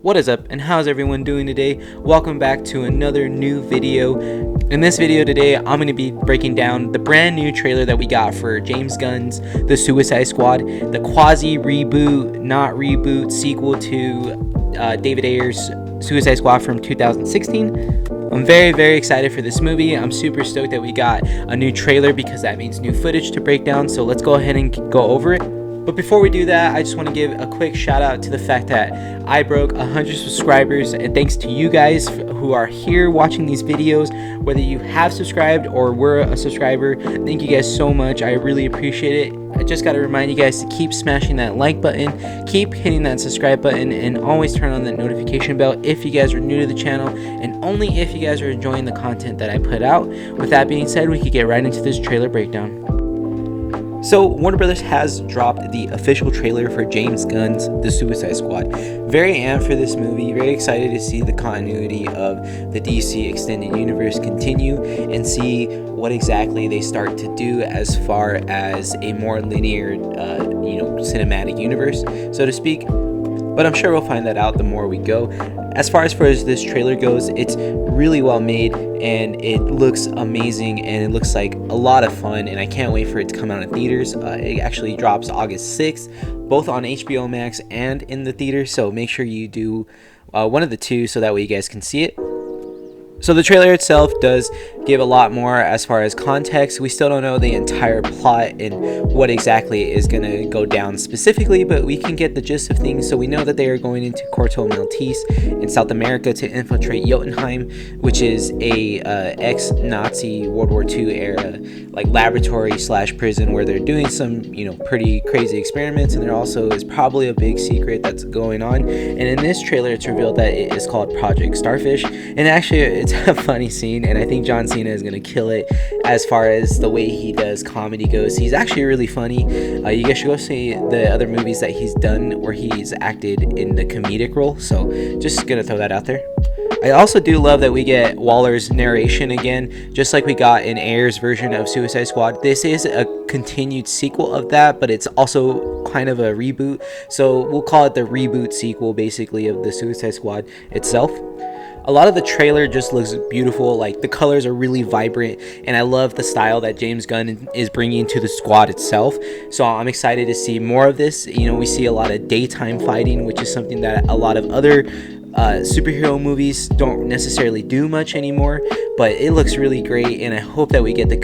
What is up and how's everyone doing today? Welcome back to another new video. In this video today, I'm going to be breaking down the brand new trailer that we got for James Gunn's The Suicide Squad, the quasi reboot, not reboot sequel to David Ayer's Suicide Squad from 2016. I'm very excited for this movie. I'm super stoked that we got a new trailer because that means new footage to break down. So let's go ahead and go over it. But before we do that, I just want to give a quick shout out to the fact that I broke 100 subscribers, and thanks to you guys who are here watching these videos, whether you have subscribed or were a subscriber, thank you guys so much. I really appreciate it. I just got to remind you guys to keep smashing that like button, keep hitting that subscribe button, and always turn on that notification bell if you guys are new to the channel, and only if you guys are enjoying the content that I put out. With that being said, we could get right into this trailer breakdown. So, Warner Brothers has dropped the official trailer for James Gunn's The Suicide Squad. Very amped for this movie, very excited to see the continuity of the DC Extended Universe continue and see what exactly they start to do as far as a more linear, cinematic universe, so to speak. But I'm sure we'll find that out the more we go. As far as this trailer goes, it's really well made and it looks amazing and it looks like a lot of fun, and I can't wait for it to come out in theaters. It actually drops August 6th, both on HBO Max and in the theater, so make sure you do one of the two so that way you guys can see it. So the trailer itself does give a lot more as far as context. We still don't know the entire plot and what exactly is going to go down specifically, but we can get the gist of things. So we know that they are going into Corto Maltese in South America to infiltrate Jotunheim, which is a ex-Nazi World War II era like laboratory / prison where they're doing some pretty crazy experiments, and there also is probably a big secret that's going on. And in this trailer it's revealed that it is called Project Starfish, and actually it's a funny scene, and I think John Cena is going to kill it as far as the way he does comedy goes. He's actually really funny. You guys should go see the other movies that he's done where he's acted in the comedic role, so just gonna throw that out there. I also do love that we get Waller's narration again, just like we got in Ayer's version of Suicide Squad. This is a continued sequel of that, but it's also kind of a reboot, so we'll call it the reboot sequel basically of the Suicide Squad itself. A lot of the trailer just looks beautiful, like the colors are really vibrant, and I love the style that James Gunn is bringing to the squad itself. So I'm excited to see more of this. We see a lot of daytime fighting, which is something that a lot of other superhero movies don't necessarily do much anymore, but it looks really great, and I hope that we get the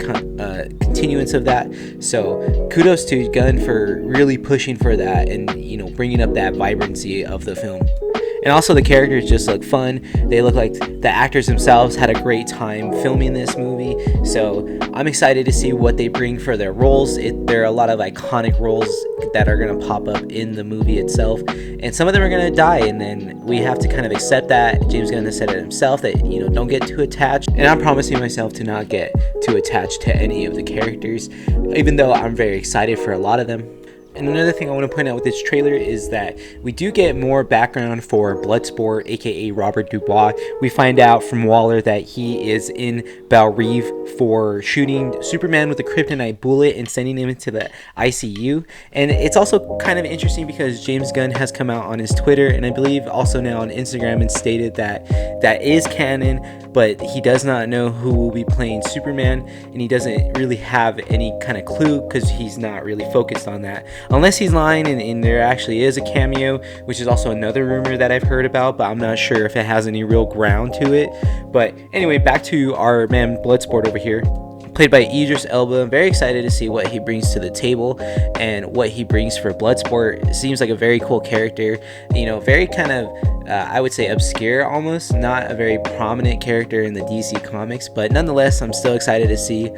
continuance of that. So kudos to Gunn for really pushing for that and bringing up that vibrancy of the film. And also the characters just look fun. They look like the actors themselves had a great time filming this movie. So I'm excited to see what they bring for their roles. There are a lot of iconic roles that are going to pop up in the movie itself. And some of them are going to die. And then we have to kind of accept that. James Gunn has said it himself that, don't get too attached. And I'm promising myself to not get too attached to any of the characters, even though I'm very excited for a lot of them. And another thing I want to point out with this trailer is that we do get more background for Bloodsport, aka Robert Dubois. We find out from Waller that he is in Belle Reve for shooting Superman with a kryptonite bullet and sending him into the ICU. And it's also kind of interesting because James Gunn has come out on his Twitter, and I believe also now on Instagram, and stated that that is canon, but he does not know who will be playing Superman, and he doesn't really have any kind of clue because he's not really focused on that. Unless he's lying and there actually is a cameo, which is also another rumor that I've heard about, but I'm not sure if it has any real ground to it. But anyway, back to our man Bloodsport over here, played by Idris Elba. I'm very excited to see what he brings to the table and what he brings for Bloodsport. It seems like a very cool character, very kind of I would say obscure almost, not a very prominent character in the DC comics, but nonetheless I'm still excited to see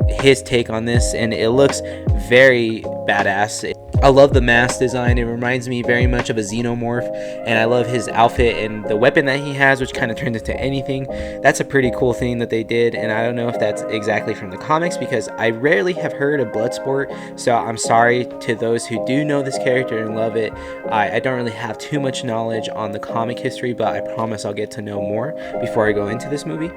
his take on this, and it looks very badass. I love the mask design. It reminds me very much of a xenomorph, and I love his outfit and the weapon that he has, which kind of turns into anything. That's a pretty cool thing that they did, and I don't know if that's exactly from the comics because I rarely have heard of Bloodsport, so I'm sorry to those who do know this character and love it. I don't really have too much knowledge on the comic history, but I promise I'll get to know more before I go into this movie.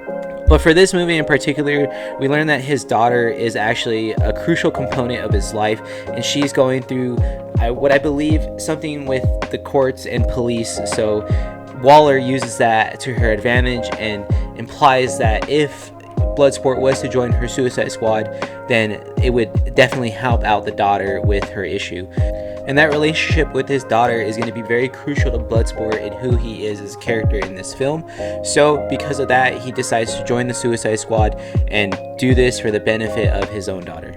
But for this movie in particular, we learn that his daughter is actually a crucial component of his life, and she's going through what I believe something with the courts and police. So Waller uses that to her advantage and implies that if Bloodsport was to join her Suicide Squad, then it would definitely help out the daughter with her issue. And that relationship with his daughter is going to be very crucial to Bloodsport and who he is as a character in this film. So because of that, he decides to join the Suicide Squad and do this for the benefit of his own daughter.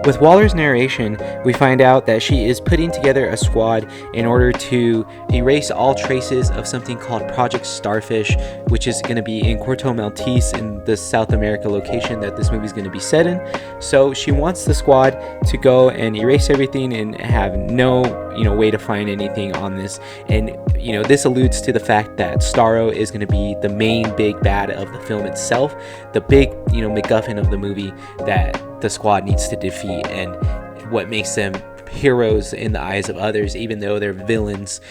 With Waller's narration, we find out that she is putting together a squad in order to erase all traces of something called Project Starfish, which is going to be in Corto Maltese, in the South America location that this movie is going to be set in. So she wants the squad to go and erase everything and have no, way to find anything on this. And this alludes to the fact that Starro is going to be the main big bad of the film itself, the big MacGuffin of the movie that the squad needs to defeat, and what makes them heroes in the eyes of others, even though they're villains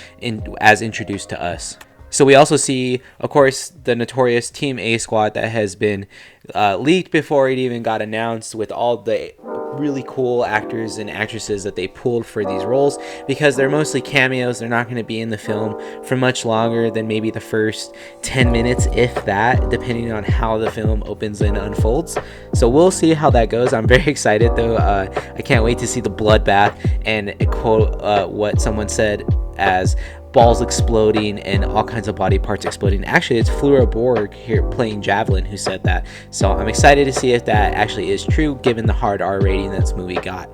as introduced to us. So we also see, of course, the notorious Team A squad that has been leaked before it even got announced, with all the really cool actors and actresses that they pulled for these roles, because they're mostly cameos. They're not going to be in the film for much longer than maybe the first 10 minutes, if that, depending on how the film opens and unfolds. So we'll see how that goes. I'm very excited though. I can't wait to see the bloodbath, and quote what someone said as balls exploding and all kinds of body parts exploding. Actually, it's Flora Borg here playing Javelin who said that. So I'm excited to see if that actually is true, given the hard R rating that this movie got.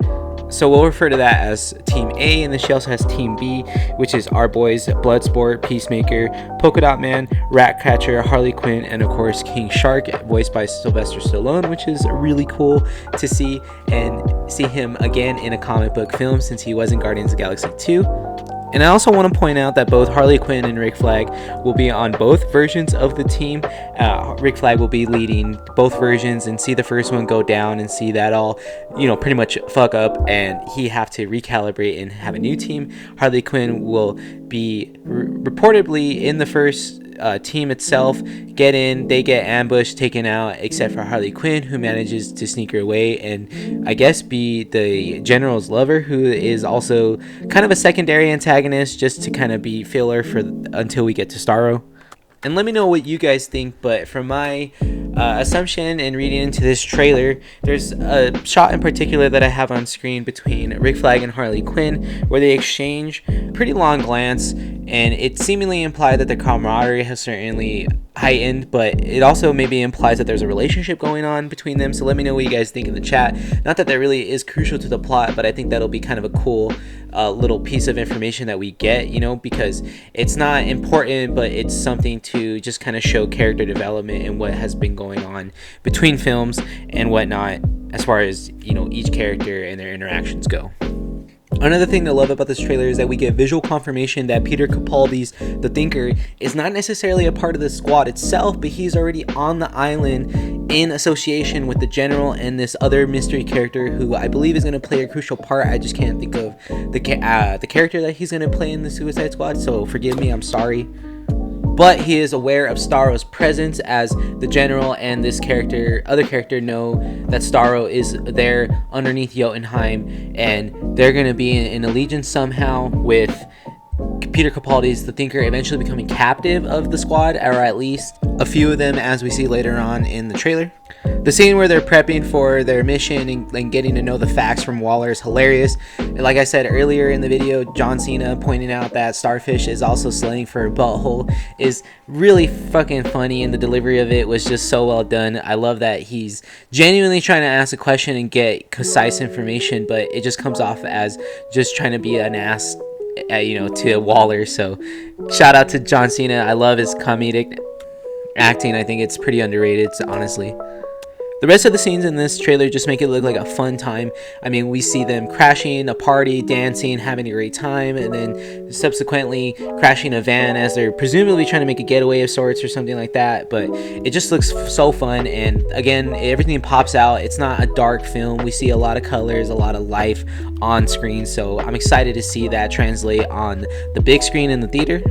So we'll refer to that as Team A, and then she also has Team B, which is our boys Bloodsport, Peacemaker, Polka Dot Man, Ratcatcher, Harley Quinn, and of course King Shark, voiced by Sylvester Stallone, which is really cool to see, and see him again in a comic book film since he was in Guardians of the Galaxy 2. And I also want to point out that both Harley Quinn and Rick Flag will be on both versions of the team. Rick Flag will be leading both versions and see the first one go down and see that all, pretty much fuck up, and he have to recalibrate and have a new team. Harley Quinn will be reportedly in the first team itself, get in, they get ambushed, taken out, except for Harley Quinn, who manages to sneak her away and I guess be the general's lover, who is also kind of a secondary antagonist, just to kind of be filler for until we get to Starro. And let me know what you guys think, but from my assumption and reading into this trailer, there's a shot in particular that I have on screen between Rick Flag and Harley Quinn where they exchange a pretty long glance, and it seemingly implied that the camaraderie has certainly heightened, but it also maybe implies that there's a relationship going on between them. So let me know what you guys think in the chat. Not that really is crucial to the plot, but I think that'll be kind of a cool little piece of information that we get, because it's not important, but it's something to just kind of show character development and what has been going on between films and whatnot, as far as each character and their interactions go. Another thing to love about this trailer is that we get visual confirmation that Peter Capaldi's The Thinker is not necessarily a part of the squad itself, but he's already on the island in association with the general and this other mystery character who I believe is going to play a crucial part. I just can't think of the character that he's going to play in the Suicide Squad, so forgive me, I'm sorry. But he is aware of Starro's presence, as the general and this other character know that Starro is there underneath Jotunheim, and they're going to be in allegiance somehow with Peter Capaldi's The Thinker eventually becoming captive of the squad, or at least a few of them, as we see later on in the trailer. The scene where they're prepping for their mission and getting to know the facts from Waller is hilarious. And like I said earlier in the video, John Cena pointing out that Starfish is also slang for a butthole is really fucking funny, and the delivery of it was just so well done. I love that he's genuinely trying to ask a question and get concise information, but it just comes off as just trying to be an ass to Waller. So shout out to John Cena. I love his comedic acting. I think it's pretty underrated, honestly. The rest of the scenes in this trailer just make it look like a fun time. I mean, we see them crashing a party, dancing, having a great time, and then subsequently crashing a van as they're presumably trying to make a getaway of sorts or something like that. But it just looks so fun, and again, everything pops out. It's not a dark film. We see a lot of colors, a lot of life on screen, so I'm excited to see that translate on the big screen in the theater.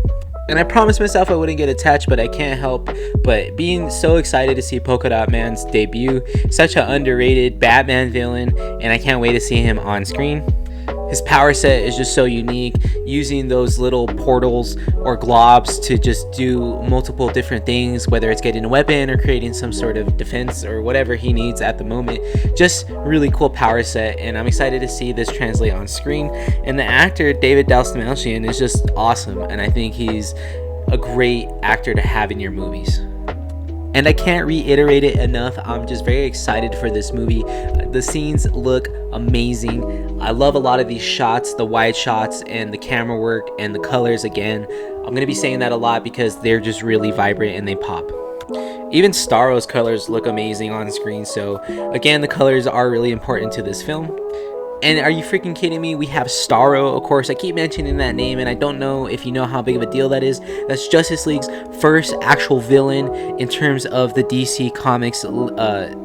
And I promised myself I wouldn't get attached, but I can't help but being so excited to see Polka Dot Man's debut. Such an underrated Batman villain, and I can't wait to see him on screen. His power set is just so unique, using those little portals or globs to just do multiple different things, whether it's getting a weapon or creating some sort of defense or whatever he needs at the moment. Just really cool power set, and I'm excited to see this translate on screen. And the actor David Dalsmalchian is just awesome, and I think he's a great actor to have in your movies. And I can't reiterate it enough, I'm just very excited for this movie. The scenes look amazing. I love a lot of these shots, the wide shots and the camera work and the colors again. I'm going to be saying that a lot because they're just really vibrant and they pop. Even Starro's colors look amazing on screen, so again, the colors are really important to this film. And are you freaking kidding me? We have Starro, of course. I keep mentioning that name, and I don't know if you know how big of a deal that is. That's Justice League's first actual villain in terms of the DC Comics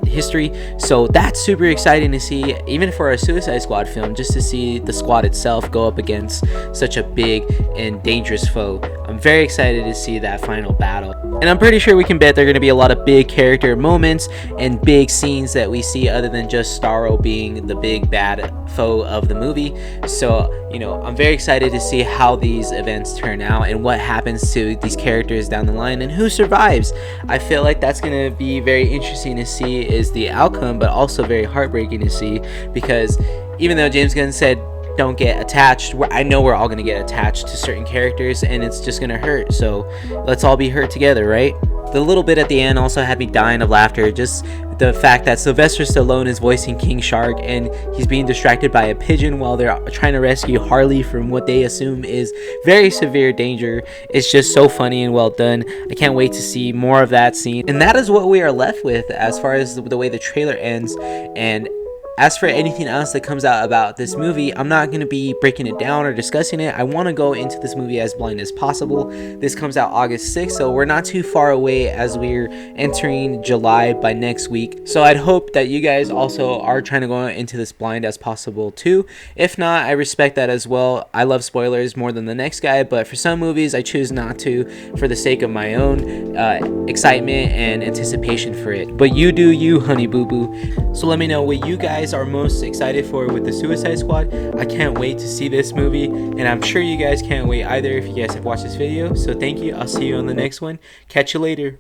history. So that's super exciting to see, even for a Suicide Squad film, just to see the squad itself go up against such a big and dangerous foe. I'm very excited to see that final battle. And I'm pretty sure we can bet there are going to be a lot of big character moments and big scenes that we see other than just Starro being the big bad foe of the movie. So, you know, I'm very excited to see how these events turn out and what happens to these characters down the line and who survives. I feel like that's going to be very interesting to see is the outcome, but also very heartbreaking to see, because even though James Gunn said don't get attached, I know we're all going to get attached to certain characters and it's just going to hurt. So let's all be hurt together, right? The little bit at the end also had me dying of laughter. Just the fact that Sylvester Stallone is voicing King Shark and he's being distracted by a pigeon while they're trying to rescue Harley from what they assume is very severe danger. It's just so funny and well done. I can't wait to see more of that scene. And that is what we are left with as far as the way the trailer ends. And as for anything else that comes out about this movie, I'm not going to be breaking it down or discussing it. I want to go into this movie as blind as possible. This comes out August 6th, so we're not too far away as we're entering July by next week. So I'd hope that you guys also are trying to go into this blind as possible too. If not, I respect that as well. I love spoilers more than the next guy, but for some movies, I choose not to for the sake of my own excitement and anticipation for it. But you do you, honey boo boo. So let me know what you guys are most excited for with the Suicide Squad. I can't wait to see this movie, and I'm sure you guys can't wait either if you guys have watched this video. So thank you. I'll see you on the next one. Catch you later.